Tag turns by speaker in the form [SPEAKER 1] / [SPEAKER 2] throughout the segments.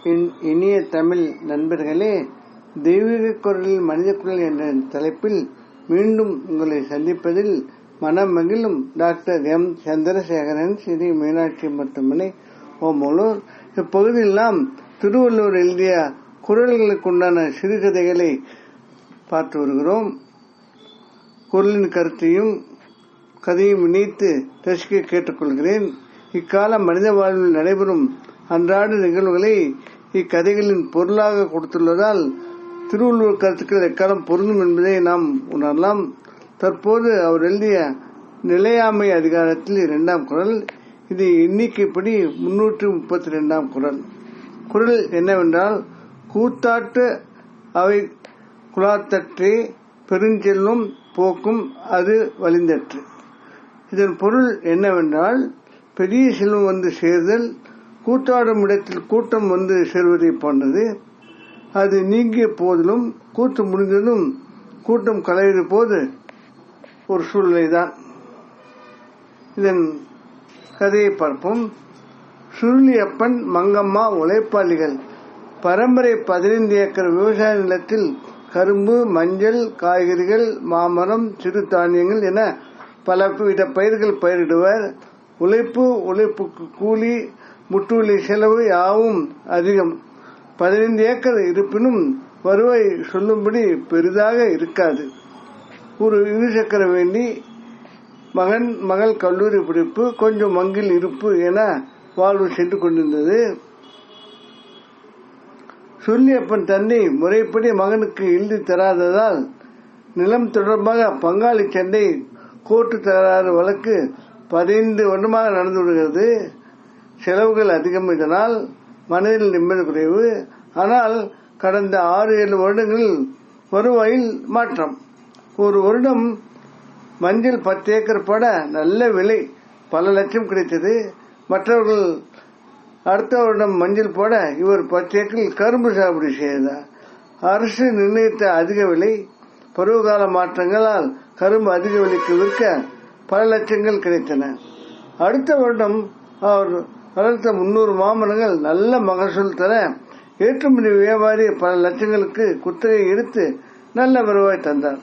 [SPEAKER 1] இனிய தமிழ் நண்பர்களே, தெய்வீக குரலில் மனித குரல் என்ற தலைப்பில் மீண்டும் உங்களை சந்திப்பதில் மனம் மகிழும் டாக்டர் எம் சந்திரசேகரன், ஸ்ரீ மீனாட்சி மருத்துவமனை, ஓமலூர். இப்பகுதியில் நாம் திருவள்ளுவர் எழுதிய குரல்களுக்குண்டான சிறுகதைகளை பார்த்து வருகிறோம். குரலின் கருத்தையும் கதையும் இணைத்து ரசிக்க கேட்டுக்கொள்கிறேன். இக்கால மனித வாழ்வில் நடைபெறும் அன்றாட நிகழ்வுகளை இக்கதைகளின் பொருளாக கொடுத்துள்ளதால் திருவள்ளுவர் கருத்துக்கள் எக்காலம் பொருந்தும் என்பதை நாம் உணரலாம். தற்போது அவர் எழுதிய நிலையாமை அதிகாரத்தில் 2ஆம் குறள். இது எண்ணிக்கைப்படி 332ஆம் குறள். குறள் என்னவென்றால், கூத்தாட்டு அவை குலாத்தற்றே பெருஞ்செல்வம் போக்கும் அது வலிந்தற்று. இதன் பொருள் என்னவென்றால், பெரிய செல்வம் வந்து சேர்தல் கூத்தாடும் இடத்தில் கூட்டம் வந்து சேர்வதை போன்றது. அது நீங்கிய போதிலும் கூத்து முடிந்ததும் கூட்டம் கலைவது போது ஒரு சூழ்நிலைதான். இதன் கதையை பார்ப்போம். சுருளியப்பன், மங்கம்மா உழைப்பாளிகள். பரம்பரை 15 ஏக்கர் விவசாய நிலத்தில் கரும்பு, மஞ்சள், காய்கறிகள், மாமரம், சிறு தானியங்கள் என பல வித பயிர்கள் பயிரிடுவர். உழைப்புக்கு கூலி, முட்டுவலி செலவு யாவும் அதிகம். 15 ஏக்கர் இருப்பினும் வருவாய் சொல்லும்படி பெரிதாக இருக்காது. ஒரு இருசக்கர வேண்டி, மகள் கல்லூரி படிப்பு, கொஞ்சம் மங்கில் இருப்பு என வாழ்வு சென்று கொண்டிருந்தது. சுருளியப்பன் தந்தை முறைப்படி மகனுக்கு எழுதி தராததால் நிலம் தொடர்பாக பங்காளி சண்டை, கோர்ட்டு தகராறு வழக்கு 15 வருடமாக நடந்து வருகிறது. செலவுகள் அதிகம். இதனால் மனதில் நிம்மதி குறைவு. ஆனால் கடந்த 6-7 வருடங்களில் வருவாயில் மாற்றம். ஒரு வருடம் மஞ்சள் 10 ஏக்கர் பட நல்ல விலை, பல லட்சம் கிடைத்தது. மற்றவர்கள் அடுத்த வருடம் மஞ்சள் போட இவர் 10 ஏக்கரில் கரும்பு சாகுபடி செய்தார். அரசு நிர்ணயித்த அதிக விலை, பருவகால மாற்றங்களால் கரும்பு அதிக விலைக்கு விற்க பல லட்சங்கள் கிடைத்தன. அடுத்த வருடம் அவர் வளர்த்த 300 மாமரங்கள் நல்ல மகசூல் தர ஏற்றுமதி வியாபாரி பல லட்சங்களுக்கு குத்தகை எடுத்து நல்ல வருவாய் தந்தார்.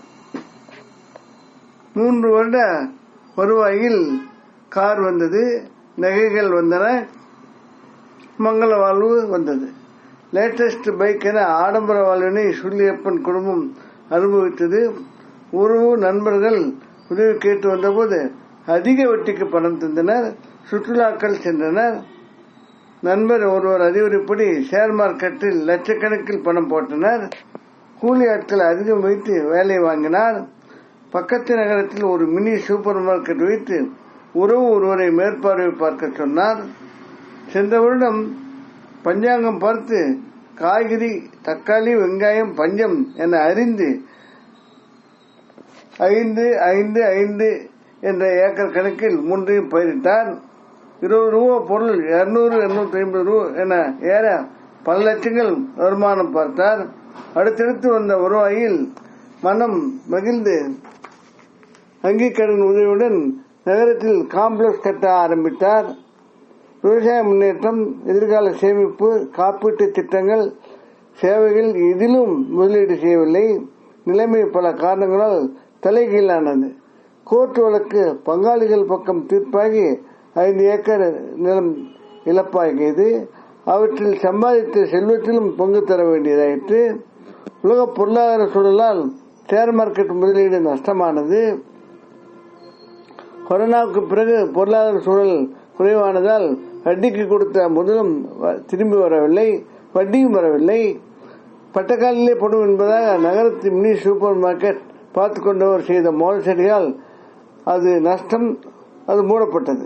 [SPEAKER 1] 3 வருட வருவாயில் கார் வந்தது, நகைகள் வந்தன, மங்கள வாழ்வு வந்தது. லேட்டஸ்ட் பைக் என ஆடம்பர வாழ்வினை சுருளியப்பன் குடும்பம் அனுபவித்தது. உறவு நண்பர்கள் உதவி கேட்டு வந்தபோது அதிக வட்டிக்கு பணம் தந்தனர். சுற்றுலாக்கள் சென்றனர். நண்பர் ஒருவர் அறிவுரைப்படி ஷேர் மார்க்கெட்டில் லட்சக்கணக்கில் பணம் போட்டனர். கூலி ஆட்கள் அதிகம் வைத்து வேலை வாங்கினார். பக்கத்து நகரத்தில் ஒரு மினி சூப்பர் மார்க்கெட் வைத்து உறவு ஒருவரை மேற்பார்வை பார்க்க சொன்னார். சென்ற வருடம் பஞ்சாங்கம் பார்த்து காய்கறி, தக்காளி, வெங்காயம் பஞ்சம் என அறிந்து 5 என்ற ஏக்கர் கணக்கில் 3ஐயும் பயிரிட்டார். 20 ரூபா பொருள் 200-250 ரூபா என ஏற பல லட்சங்கள் வருமானம் பார்த்தார். அடுத்தடுத்து வந்த வருவாயில் மனம் மகிழ்ந்து வங்கிக் கடன் உதவியுடன் நகரத்தில் காம்ப்ளெக்ஸ் கட்ட ஆரம்பித்தார். விவசாய முன்னேற்றம், எதிர்கால சேமிப்பு, காப்பீட்டு திட்டங்கள், சேவைகள் எதிலும் முதலீடு செய்யவில்லை. நிலைமை பல காரணங்களால் தலைகீழானது. கோர்ட் வழக்கு பங்காளிகள் பக்கம் தீர்ப்பாகி 5 ஏக்கர் நிலம் இழப்பாகியது. அவற்றில் சம்பாதித்த செல்வத்திலும் பங்கு தர வேண்டியதாயிற்று. உலக பொருளாதார சூழலால் ஷேர் மார்க்கெட் முதலீடு நஷ்டமானது. கொரோனாவுக்கு பிறகு பொருளாதார சூழல் குறைவானதால் வட்டிக்கு கொடுத்த முதலும் திரும்பி வரவில்லை, வட்டியும் வரவில்லை. பட்டக்காலிலே படும் என்பதாக நகரத்து மினி சூப்பர் மார்க்கெட் பார்த்து கொண்டவர் செய்த மோசடியால் அது நஷ்டம், அது மூடப்பட்டது.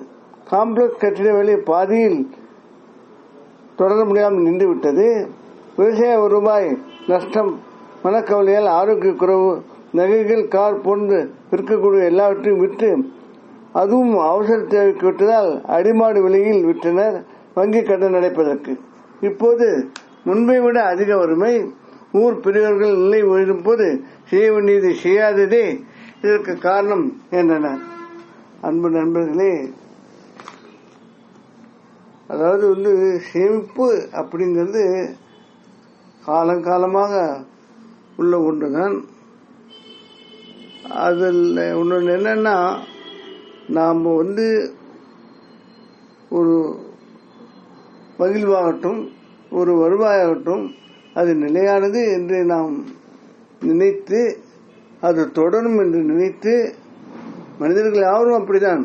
[SPEAKER 1] காம்ப்ளெக்ஸ் கட்டிட வேலை பாதியில் தொடர முடியாமல் நின்றுவிட்டது. விவசாய ரூபாய் நஷ்டம், மனக்கவலையால் ஆரோக்கிய குறைவு, நகைகள், கார் போன்று விற்கக்கூடிய எல்லாவற்றையும் விற்று அதுவும் அவசர தேவைக்கு விட்டதால் அடிமாடு விலையில் விற்றனர் வங்கி கடன் அடைப்பதற்கு. இப்போது முன்பை விட அதிக வறுமை. ஊர் பெரியவர்கள் நிலை உயரும் போது செய்ய வேண்டியதை செய்யாததே இதற்கு காரணம் என்றனர். அன்பு நண்பர்களே, அதாவது சேமிப்பு அப்படிங்கிறது காலங்காலமாக உள்ள ஒன்றுதான். அதில் ஒன்று என்னன்னா, நாம் ஒரு மகிழ்வாகட்டும் ஒரு வருவாயாகட்டும் அது நிலையானது என்று நாம் நினைத்து அது தொடரும் என்று நினைத்து, மனிதர்கள் யாரும் அப்படிதான்,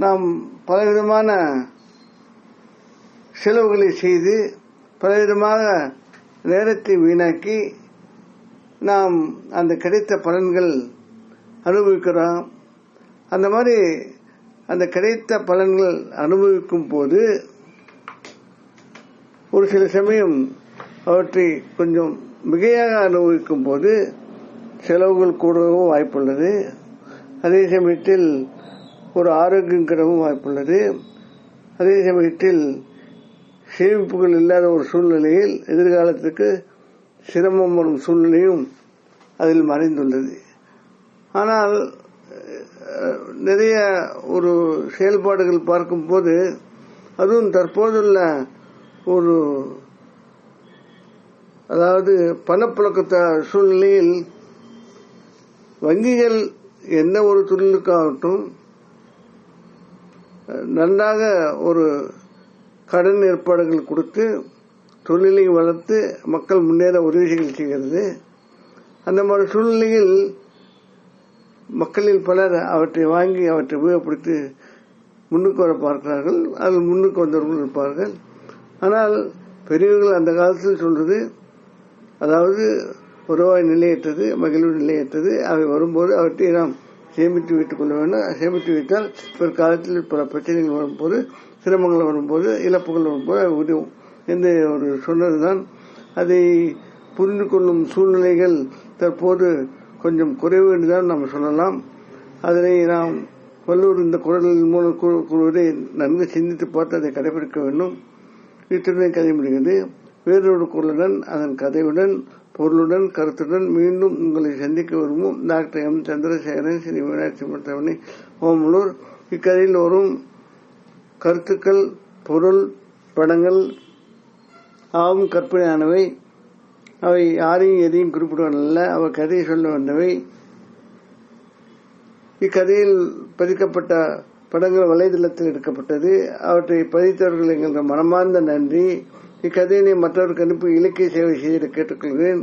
[SPEAKER 1] நாம் பலவிதமான செலவுகளை செய்து பலவிதமாக நேரத்தை வீணாக்கி நாம் அந்த கிடைத்த பலன்கள் அனுபவிக்கிறோம். அந்த மாதிரி அந்த கிடைத்த பலன்கள் அனுபவிக்கும் போது ஒரு சில சமயம் அவற்றை கொஞ்சம் மிகையாக அனுபவிக்கும் போது செலவுகள் கூடவும் வாய்ப்புள்ளது. அதே சமயத்தில் ஒரு ஆரோக்கியம் கிடவும் வாய்ப்புள்ளது. அதே சமயத்தில் சேமிப்புகள் இல்லாத ஒரு சூழ்நிலையில் எதிர்காலத்துக்கு சிரமம் வரும் சூழ்நிலையும் அதில் மறைந்துள்ளது. ஆனால் நிறைய ஒரு செயல்பாடுகள் பார்க்கும்போது, அதுவும் தற்போதுள்ள ஒரு அதாவது பணப்புழக்க சூழ்நிலையில் வங்கிகள் எந்த ஒரு தொழிலுக்காகட்டும் நன்றாக ஒரு கடன் ஏற்பாடுகள் கொடுத்து தொழிலை வளர்த்து மக்கள் முன்னேற உதவிகள் செய்கிறது. அந்த மாதிரி சூழ்நிலையில் மக்களில் பலர் அவற்றை வாங்கி அவற்றை உபயோகப்படுத்தி முன்னுக்கு வர பார்க்கிறார்கள். அதில் முன்னுக்கு வந்தவர்கள் இருப்பார்கள். ஆனால் பெரியவர்கள் அந்த காலத்தில் சொல்றது, அதாவது வருவாய் நிலையற்றது, மகிழ்வு நிலையற்றது, அவை வரும்போது அவற்றை நாம் சேமித்து வைத்துக் கொள்ள வேண்டும். சேமித்து வைத்தால் பிற்காலத்தில் பல பிரச்சனைகள் வரும்போது, சிரமங்கள் வரும்போது, இழப்புகள் வரும்போது அது உதவும் என்று ஒரு சொன்னதுதான். அதை புரிந்து கொள்ளும் சூழ்நிலைகள் தற்போது கொஞ்சம் குறைவு என்றுதான் நாம் சொல்லலாம். அதனை நாம் வள்ளுவர் இந்த குரலின் மூலம் கூறுவதை நன்கு சிந்தித்து பார்த்து அதை கடைபிடிக்க வேண்டும். இத்துடன் கதை முடிகிறது. வேறொரு குரலுடன் அதன் கதையுடன் பொருளுடன் கருத்துடன் மீண்டும் உங்களை சந்திக்க விரும்பும் டாக்டர் எம் சந்திரசேகரன், ஸ்ரீ மீனாட்சி மருத்துவமனை, ஓமலூர். இக்கதையில் வரும் கருத்துக்கள், பொருள், படங்கள் ஆவும் கற்பனையானவை. அவை யாரையும் எதையும் குறிப்பிடுவதல்ல. அவை கதையை சொல்ல வந்தவை. இக்கதையில் பதிக்கப்பட்ட படங்கள் வலைதளத்தில் எடுக்கப்பட்டது. அவற்றை பதித்தவர்கள் எங்களுக்கு மனமார்ந்த நன்றி. இக்கதையினை மற்றவருக்கு அனுப்பி இலக்கிய சேவை செய்து கேட்டுக்கொள்கிறேன்.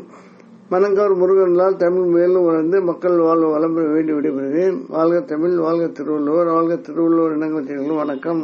[SPEAKER 1] மனங்கவர் முருகனால் தமிழ் மேலும் வளர்ந்து மக்கள் வாழ்வு வளம் பெற வேண்டி விடைபெறுகிறேன். வாழ்க தமிழ், வாழ்க திருவள்ளுவர், வாழ்க திருவள்ளுவர் இனங்கள். வணக்கம்.